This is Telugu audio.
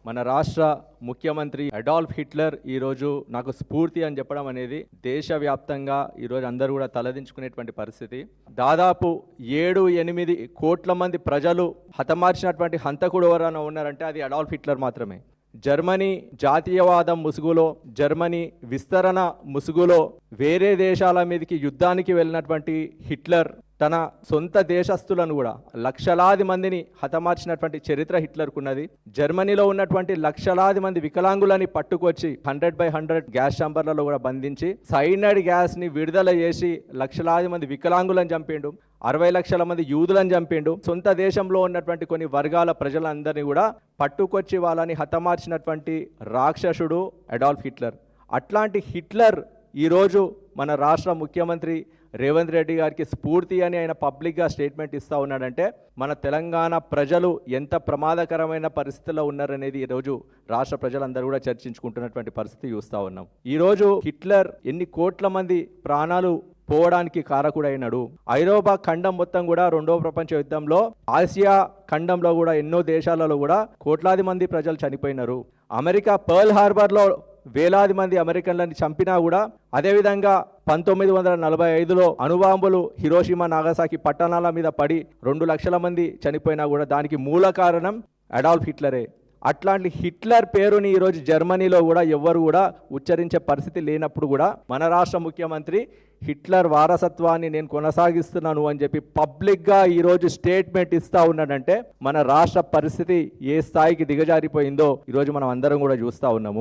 మన రాష్ట్ర ముఖ్యమంత్రి అడాల్ఫ్ హిట్లర్ ఈరోజు నాకు స్ఫూర్తి అని చెప్పడం అనేది దేశవ్యాప్తంగా ఈరోజు అందరూ కూడా తలదించుకునేటువంటి పరిస్థితి. దాదాపు 7-8 కోట్ల మంది ప్రజలు హతమార్చినటువంటి హంతకుడు ఎవరైనా ఉన్నారంటే అది అడాల్ఫ్ హిట్లర్ మాత్రమే. జర్మనీ జాతీయవాదం ముసుగులో, జర్మనీ విస్తరణ ముసుగులో వేరే దేశాల మీదకి యుద్ధానికి వెళ్ళినటువంటి హిట్లర్ తన సొంత దేశస్తులను కూడా లక్షలాది మందిని హతమార్చినటువంటి చరిత్ర హిట్లర్కు ఉన్నది. జర్మనీలో ఉన్నటువంటి లక్షలాది మంది వికలాంగులని పట్టుకొచ్చి 100/100 గ్యాస్ ఛాంబర్లలో కూడా బంధించి సైనైడ్ గ్యాస్ని విడుదల చేసి లక్షలాది మంది వికలాంగులను చంపిండు. 60 లక్షల మంది యూదులను చంపిండు. సొంత దేశంలో ఉన్నటువంటి కొన్ని వర్గాల ప్రజలందరినీ కూడా పట్టుకొచ్చి వాళ్ళని హతమార్చినటువంటి రాక్షసుడు అడాల్ఫ్ హిట్లర్. అట్లాంటి హిట్లర్ ఈరోజు మన రాష్ట్ర ముఖ్యమంత్రి రేవంత్ రెడ్డి గారికి స్ఫూర్తి అని ఆయన పబ్లిక్గా స్టేట్మెంట్ ఇస్తూ ఉన్నాడంటే మన తెలంగాణ ప్రజలు ఎంత ప్రమాదకరమైన పరిస్థితిలో ఉన్నారనేది ఈరోజు రాష్ట్ర ప్రజలందరూ కూడా చర్చించుకుంటున్నటువంటి పరిస్థితి చూస్తూ ఉన్నాం. ఈరోజు హిట్లర్ ఎన్ని కోట్ల మంది ప్రాణాలు పోవడానికి కారకుడైనాడు. ఐరోపా ఖండం మొత్తం కూడా 2వ ప్రపంచ యుద్ధంలో, ఆసియా ఖండంలో కూడా ఎన్నో దేశాలలో కూడా కోట్లాది మంది ప్రజలు చనిపోయినారు. అమెరికా పర్ల్ హార్బర్లో వేలాది మంది అమెరికన్లని చంపినా కూడా, అదేవిధంగా 1945లో అణుబాంబులు హిరోషిమా నాగసాకి పట్టణాల మీద పడి 2 లక్షల మంది చనిపోయినా కూడా దానికి మూల కారణం అడాల్ఫ్ హిట్లరే. అట్లాంటి హిట్లర్ పేరుని ఈరోజు జర్మనీలో కూడా ఎవ్వరు కూడా ఉచ్చరించే పరిస్థితి లేనప్పుడు కూడా మన రాష్ట్ర ముఖ్యమంత్రి హిట్లర్ వారసత్వాన్ని నేను కొనసాగిస్తున్నాను అని చెప్పి పబ్లిక్గా ఈరోజు స్టేట్మెంట్ ఇస్తూ ఉన్నాడంటే మన రాష్ట్ర పరిస్థితి ఏ స్థాయికి దిగజారిపోయిందో ఈరోజు మనం అందరం కూడా చూస్తూ ఉన్నాము.